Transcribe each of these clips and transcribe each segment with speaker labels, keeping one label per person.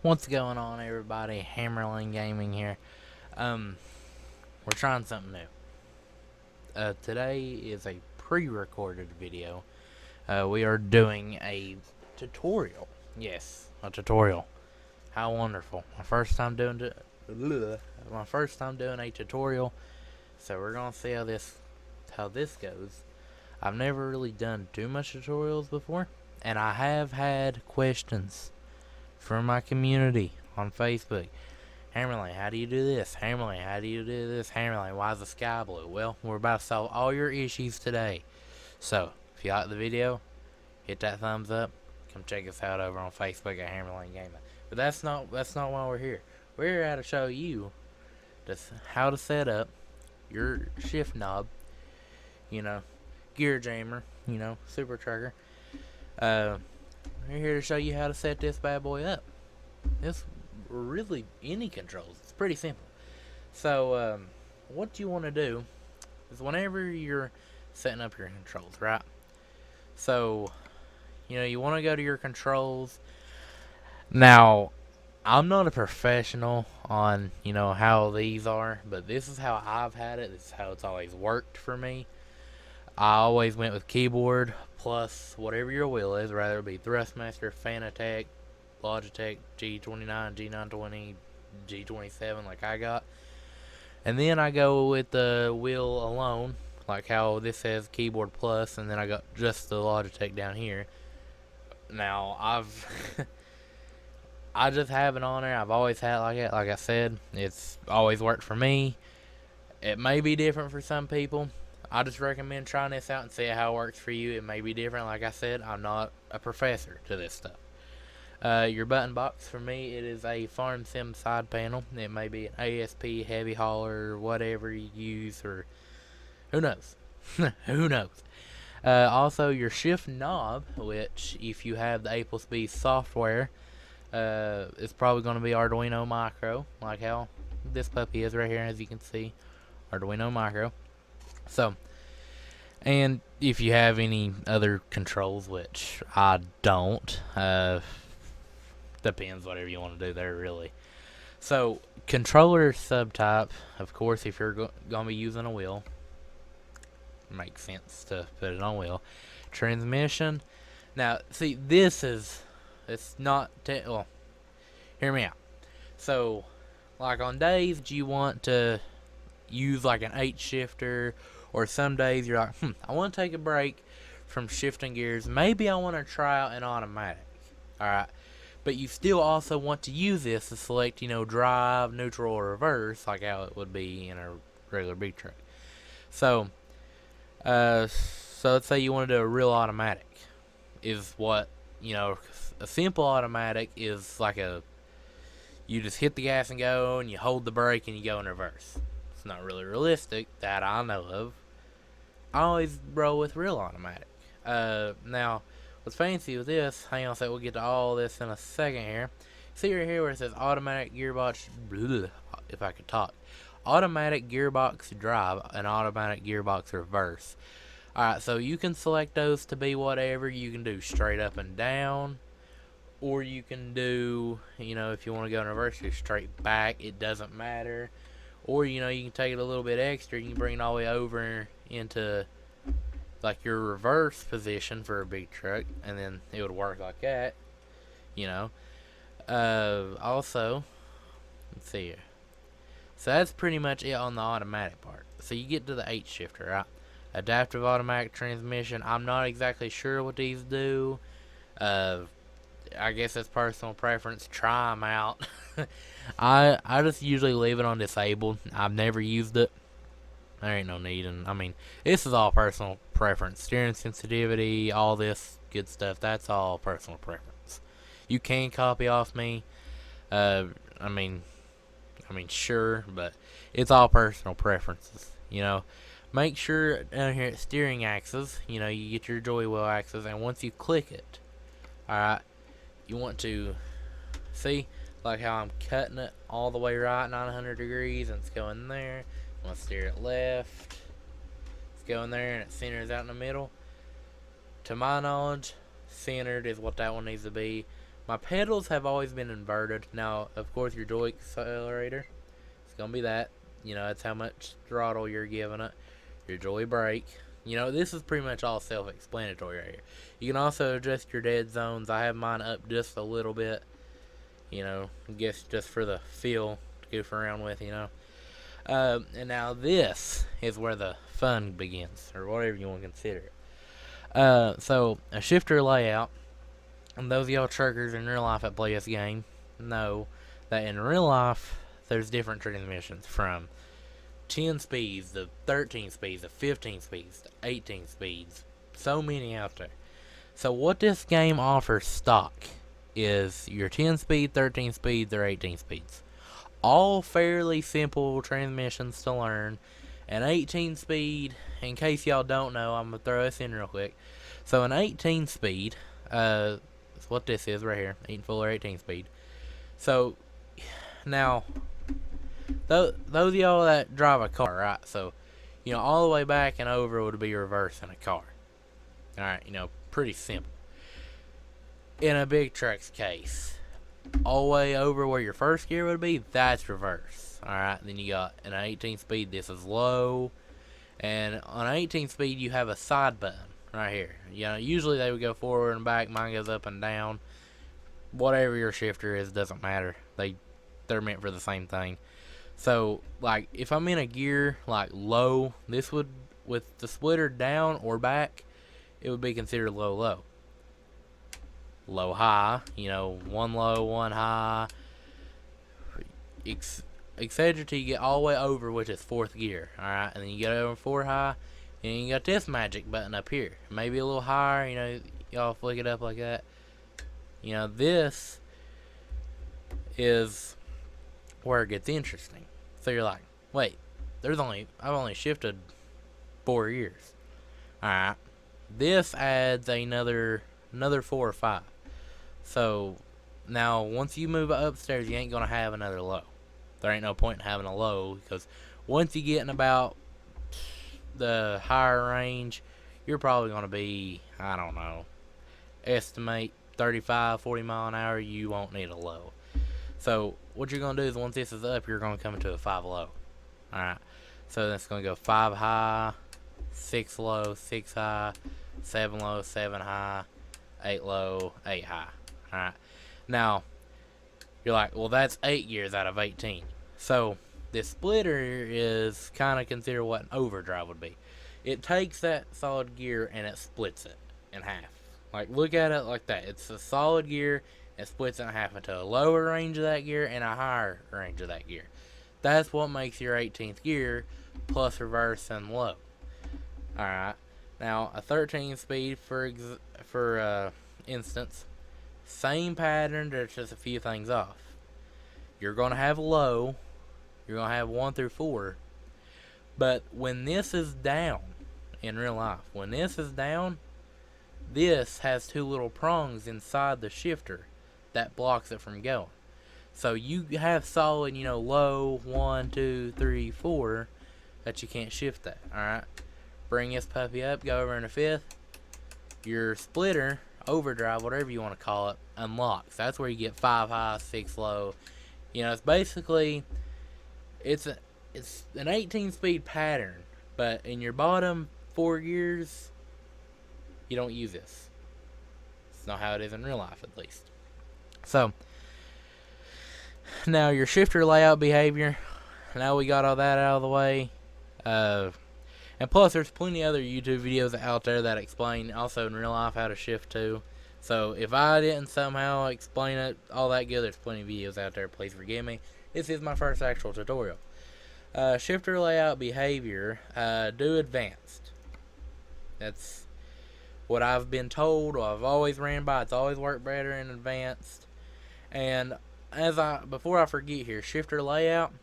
Speaker 1: What's going on, everybody? Hammerling Gaming here. We're trying something new. Today is a pre-recorded video. We are doing a tutorial. Yes, a tutorial. How wonderful! My first time doing a tutorial. So we're gonna see how this goes. I've never really done too much tutorials before, and I have had questions from my community on Facebook. Hammerlane, how do you do this? Hammerlane, how do you do this? Hammerlane, why is the sky blue? Well, we're about to solve all your issues today. So, if you like the video, hit that thumbs up. Come check us out over on Facebook at Hammerlane Gaming. But that's not why we're here. We're here to show you how to set up your shift knob. Gear jammer. Super trucker. We're here to show you how to set this bad boy up. It's really any controls. It's pretty simple. So, what you want to do is whenever you're setting up your controls, right? So, you want to go to your controls. Now, I'm not a professional on, how these are, but this is how I've had it. This is how it's always worked for me. I always went with keyboard plus whatever your wheel is, whether it be Thrustmaster, Fanatec, Logitech, G29, G920, G27 like I got. And then I go with the wheel alone, like how this says keyboard plus, and then I got just the Logitech down here. Now, I just have it on there. I've always had it like that. Like I said, it's always worked for me. It may be different for some people. I just recommend trying this out and see how it works for you. It may be different. Like I said, I'm not a professor to this stuff. Your button box, for me, it is a Farm Sim side panel. It may be an ASP, heavy hauler, whatever you use, or who knows. Who knows. Also, your shift knob, which if you have the A+B software, it's probably going to be Arduino Micro, like how this puppy is right here, as you can see. Arduino Micro. So, and if you have any other controls, which I don't, depends whatever you want to do there, really. So, controller subtype, of course, if you're going to be using a wheel, makes sense to put it on wheel. Transmission. Now, see, it's not, well, hear me out. So, like on days you want to use like an 8 shifter, or some days you're like, I want to take a break from shifting gears. Maybe I want to try out an automatic. Alright. But you still also want to use this to select, drive, neutral, or reverse, like how it would be in a regular big truck. So let's say you want to do a real automatic. Is what, a simple automatic is like you just hit the gas and go, and you hold the brake and you go in reverse. It's not really realistic that I know of. I always roll with real automatic. Now, what's fancy with this, hang on a sec, we'll get to all this in a second here. See right here where it says automatic gearbox, if I could talk. Automatic gearbox drive and automatic gearbox reverse. Alright, so you can select those to be whatever. You can do straight up and down, or you can do, if you want to go in reverse, do straight back. It doesn't matter. Or, you can take it a little bit extra. You can bring it all the way over into like your reverse position for a big truck, and then it would work like that. Also, let's see here. So that's pretty much it on the automatic part. So you get to the 8 shifter, right? Adaptive automatic transmission. I'm not exactly sure what these do. I guess it's personal preference. Try them out. I just usually leave it on disabled. I've never used it. There ain't no need. And I mean, this is all personal preference. Steering sensitivity, all this good stuff. That's all personal preference. You can copy off me. I mean, sure, but it's all personal preferences. Make sure down here at steering axis, you get your joy wheel axis, and once you click it, alright, you want to see like how I'm cutting it all the way right 900 degrees, and it's going there. I'm going to steer it left. It's going there, and it centers out in the middle. To my knowledge, centered is what that one needs to be. My pedals have always been inverted. Now, of course, your joy accelerator, it's going to be that. That's how much throttle you're giving it. Your joy brake. This is pretty much all self-explanatory right here. You can also adjust your dead zones. I have mine up just a little bit. I guess just for the feel to goof around with, And now this is where the fun begins, or whatever you want to consider it. So, a shifter layout. And those of y'all truckers in real life that play this game know that in real life, there's different transmissions from 10 speeds, the 13 speeds, the 15 speeds, the 18 speeds. So many out there. So what this game offers stock is your 10 speed, 13 speeds, or 18 speeds. All fairly simple transmissions to learn. An 18 speed, in case y'all don't know, I'm going to throw this in real quick. So an 18 speed, that's what this is right here, 8 full or 18 speed. So now, those of y'all that drive a car, right? So, all the way back and over would be reverse in a car. Alright, pretty simple. In a big truck's case, all the way over where your first gear would be, that's reverse. Alright, then you got an 18 speed, this is low. And on 18 speed, you have a side button right here. Usually they would go forward and back, mine goes up and down. Whatever your shifter is, doesn't matter. They're meant for the same thing. So, like, if I'm in a gear, like, low, this would, with the splitter down or back, it would be considered low. Low, high, one low, one high, etc. till you get all the way over, which is 4th gear, alright? And then you get over 4 high, and you got this magic button up here. Maybe a little higher, y'all flick it up like that. This is where it gets interesting. So you're like, wait, I've only shifted 4 years. Alright. This adds another 4 or 5. So now once you move upstairs, you ain't gonna have another low. There ain't no point in having a low, because once you get in about the higher range, you're probably gonna be, I don't know, estimate 35, 40 mile an hour, you won't need a low. So what you're going to do is once this is up, you're going to come into a 5 low. Alright. So that's going to go 5 high, 6 low, 6 high, 7 low, 7 high, 8 low, 8 high. Alright. Now, you're like, well, that's 8 gears out of 18. So this splitter is kind of considered what an overdrive would be. It takes that solid gear and it splits it in half. Like, look at it like that. It's a solid gear. It splits it in half into a lower range of that gear and a higher range of that gear. That's what makes your 18th gear plus reverse and low. Alright. Now, a 13 speed, for instance, same pattern, there's just a few things off. You're going to have low. You're going to have 1 through 4. But when this is down, in real life, when this is down, this has 2 little prongs inside the shifter that blocks it from going. So you have solid, low 1, 2, 3, 4 that you can't shift that. Alright. Bring this puppy up, go over in a 5th. Your splitter, overdrive, whatever you want to call it, unlocks. That's where you get 5 high, 6 low. It's basically, it's an 18 speed pattern, but in your bottom 4 gears, you don't use this. It's not how it is in real life, at least. So, now your shifter layout behavior. Now we got all that out of the way. And plus, there's plenty of other YouTube videos out there that explain also in real life how to shift too. So, if I didn't somehow explain it all that good, there's plenty of videos out there. Please forgive me. This is my first actual tutorial. Shifter layout behavior. Do advanced. That's what I've been told, or I've always ran by. It's always worked better in advanced. And before I forget here, shifter layout.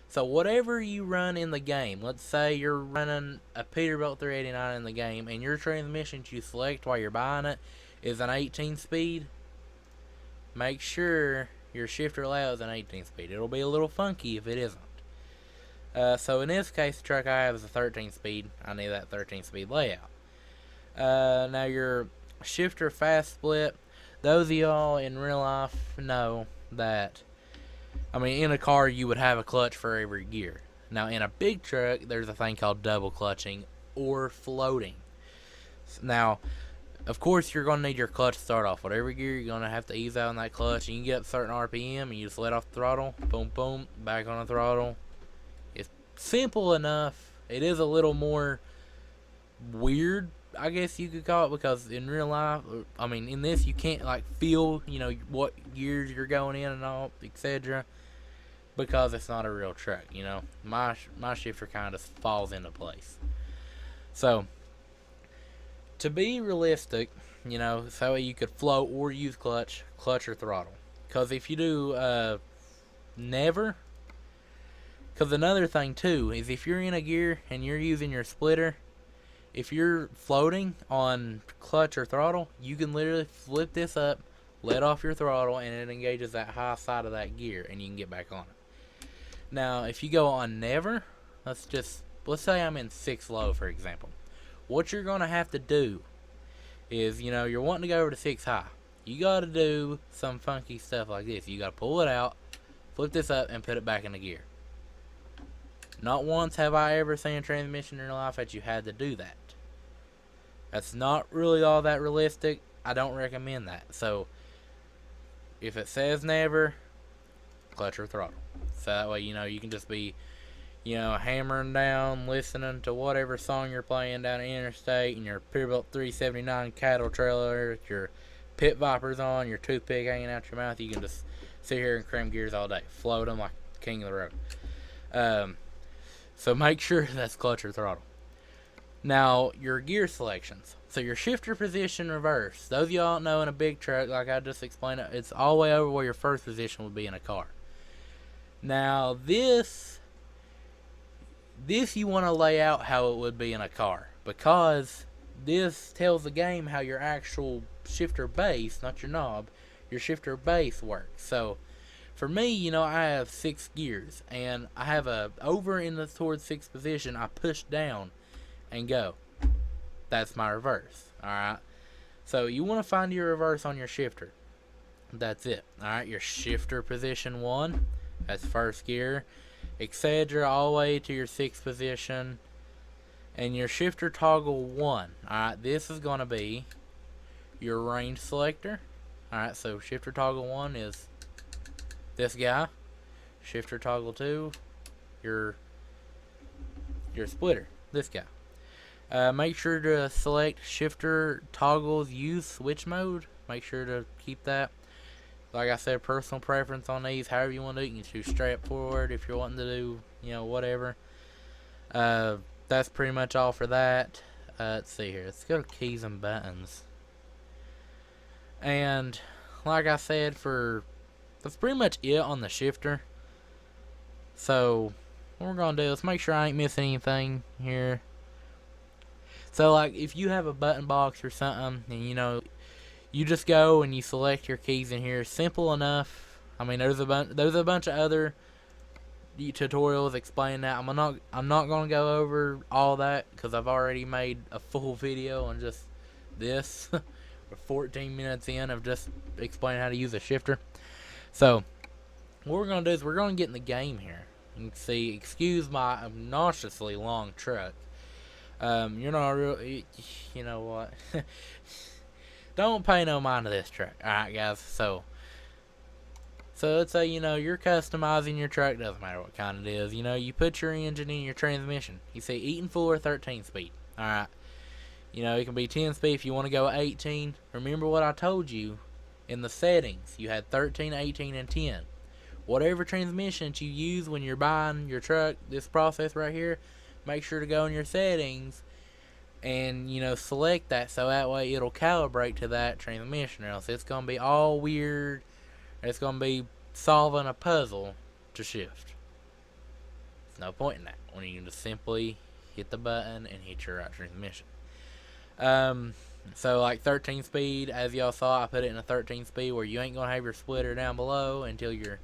Speaker 1: So whatever you run in the game, let's say you're running a Peterbilt 389 in the game, and your transmission you select while you're buying it is an 18 speed. Make sure your shifter layout is an 18 speed. It'll be a little funky if it isn't. So in this case, the truck I have is a 13 speed. I need that 13 speed layout. Now your shifter fast split. those of y'all in real life know that, I mean, in a car you would have a clutch for every gear. Now in a big truck, there's a thing called double clutching or floating. Now, of course, you're going to need your clutch to start off. Whatever gear, you're going to have to ease out on that clutch. You can get up a certain RPM and you just let off the throttle. Boom, boom, back on the throttle. It's simple enough. It is a little more weird, I guess you could call it, because in real life, I mean, in this, you can't, like, feel, you know, what gears you're going in and all, etc., because it's not a real truck, you know. My shifter kind of falls into place. So, to be realistic, you know, so you could float or use clutch or throttle. Because if you do never, because another thing too is if you're in a gear and you're using your splitter, if you're floating on clutch or throttle, you can literally flip this up, let off your throttle, and it engages that high side of that gear, and you can get back on it. Now, if you go on never, let's say I'm in 6 low, for example. What you're going to have to do is, you know, you're wanting to go over to 6 high. You got to do some funky stuff like this. You got to pull it out, flip this up, and put it back in the gear. Not once have I ever seen a transmission in real life that you had to do that. That's not really all that realistic. I don't recommend that. So, if it says never, clutch or throttle. So that way, you know, you can just be, you know, hammering down, listening to whatever song you're playing down the interstate, and your Peterbilt 379 cattle trailer, your pit vipers on, your toothpick hanging out your mouth. You can just sit here and cram gears all day, float them like king of the road. So make sure that's clutch or throttle. Now, your gear selections. So your shifter position reverse. Those of y'all know in a big truck, like I just explained, it's all the way over where your first position would be in a car. Now, this you want to lay out how it would be in a car, because this tells the game how your actual shifter base, not your knob, your shifter base works. So, for me, you know, I have 6 gears, and I have over in the towards 6th position, I push down and go. That's my reverse, alright? So, you want to find your reverse on your shifter. That's it, alright? Your shifter position 1, that's first gear, etc. all the way to your 6th position, and your shifter toggle 1, alright? This is going to be your range selector, alright? So, shifter toggle 1 is this guy. Shifter toggle 2, your splitter, this guy. Make sure to select shifter toggles use switch mode. Make sure to keep that. Like I said, personal preference on these. However you want to do it. You can choose strap forward if you're wanting to do, you know, whatever. That's pretty much all for that. Let's see here. Let's go to keys and buttons. And like I said, that's pretty much it on the shifter. So what we're gonna do is make sure I ain't missing anything here. So like if you have a button box or something, and you know, you just go and you select your keys in here. Simple enough. I mean, there's a bunch of other tutorials explaining that. I'm not gonna go over all that because I've already made a full video on just this. We're 14 minutes in of just explaining how to use a shifter. So what we're gonna do is we're gonna get in the game here. You can see, excuse my obnoxiously long truck. You're not real. You know what? Don't pay no mind to this truck. Alright, guys. So let's say, you know, you're customizing your truck. Doesn't matter what kind it is. You know, you put your engine in your transmission. You say Eaton full or 13 speed. Alright. You know, it can be 10 speed if you want to go 18. Remember what I told you in the settings. You had 13, 18, and 10. Whatever transmission you use when you're buying your truck, this process right here, make sure to go in your settings and, you know, select that so that way it'll calibrate to that transmission, or else it's going to be all weird. It's going to be solving a puzzle to shift. There's no point in that when you can just simply hit the button and hit your right transmission. So like 13 speed, as y'all saw, I put it in a 13 speed where you ain't going to have your splitter down below until you're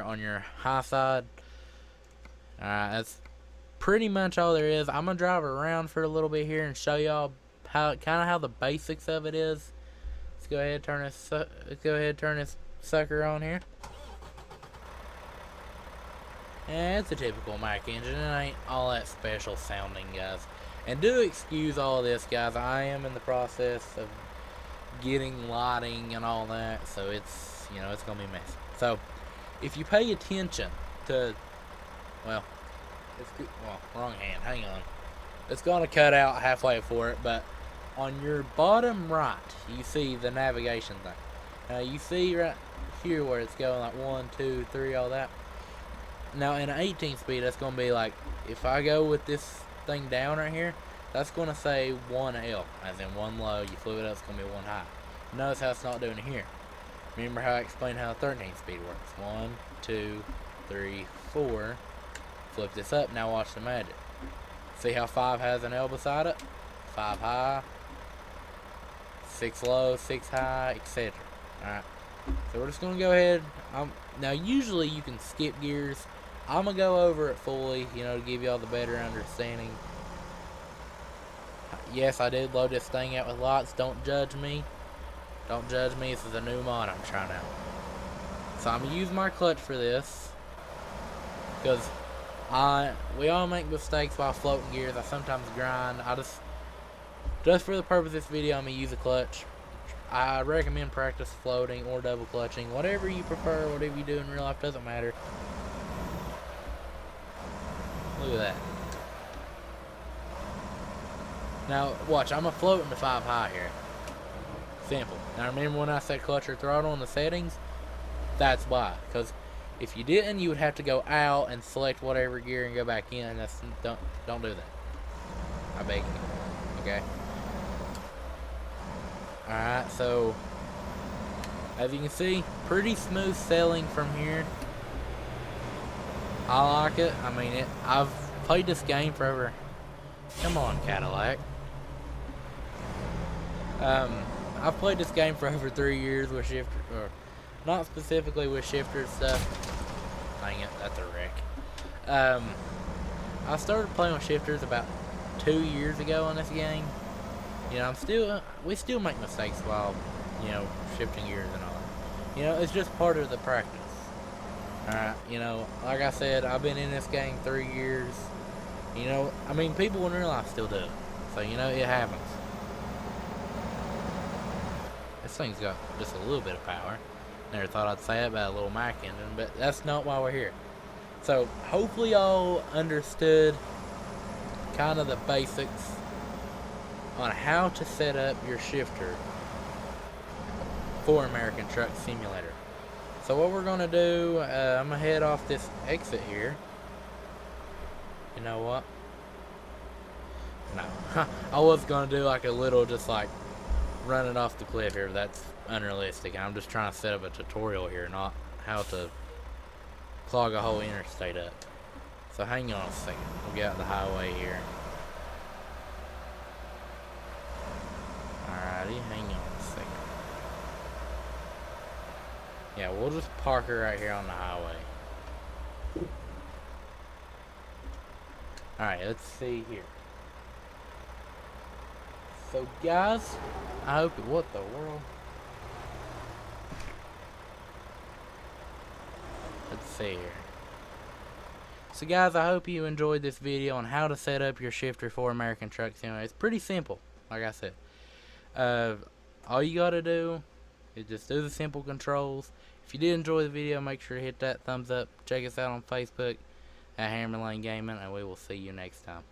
Speaker 1: on your high side. Alright, that's pretty much all there is. I'm gonna drive around for a little bit here and show y'all how the basics of it is. It's go ahead and turn this sucker on here. And it's a typical Mac engine. It ain't all that special sounding, guys. And do excuse all this, guys. I am in the process of getting lighting and all that, so it's, you know, it's gonna be messy. So if you pay attention to, well, wrong hand, hang on. It's gonna cut out halfway for it, but on your bottom right, you see the navigation thing. Now you see right here where it's going like 1, 2, 3, all that. Now in an 18 speed, that's gonna be like, if I go with this thing down right here, that's gonna say 1L, as in 1 low. You flip it up, it's gonna be 1 high. Notice how it's not doing it here. Remember how I explained how 13 speed works? 1, 2, 3, 4. Flip this up. Now watch the magic. See how 5 has an L beside it? 5 high, 6 low, 6 high, etc. Alright. So we're just gonna go ahead. Now usually you can skip gears. I'm gonna go over it fully, you know, to give y'all the better understanding. Yes, I did load this thing out with lots. Don't judge me. Don't judge me. This is a new mod I'm trying out. So I'm gonna use my clutch for this, because we all make mistakes while floating gears. I sometimes grind. Just for the purpose of this video, I'm gonna use a clutch. I recommend practice floating or double clutching, whatever you prefer, whatever you do in real life, doesn't matter. Look at that. Now watch, I'm gonna float into 5 high here. Simple. Now remember when I said clutch or throttle in the settings? That's why. Because if you didn't, you would have to go out and select whatever gear and go back in. And don't do that. I beg you. Okay. Alright, so as you can see, pretty smooth sailing from here. I like it. I mean, I've played this game for over. Come on, Cadillac. I've played this game for over 3 years with shifter, or not specifically with shifter stuff. Dang it, that's a wreck. I started playing with shifters about 2 years ago on this game. You know, we still make mistakes while, you know, shifting gears and all that. You know, it's just part of the practice. Alright, you know, like I said, I've been in this game 3 years. You know, I mean, people in real life still do it. So, you know, it happens. This thing's got just a little bit of power. Never thought I'd say it about a little Mac engine, but that's not why we're here. So, hopefully y'all understood kind of the basics on how to set up your shifter for American Truck Simulator. So what we're going to do, I'm going to head off this exit here. You know what? No. I was going to do like a little, just like running off the cliff here. That's unrealistic. I'm just trying to set up a tutorial here, not how to clog a whole interstate up. So hang on a second. We'll get out the highway here. Alrighty, hang on a second. Yeah, we'll just park her right here on the highway. Alright, let's see here. So guys, I hope what the world? Let's see here. So guys, I hope you enjoyed this video on how to set up your shifter for American Truck Simulator. It's pretty simple, like I said. All you gotta do is just do the simple controls. If you did enjoy the video, make sure to hit that thumbs up. Check us out on Facebook at Hammer Lane Gaming, and we will see you next time.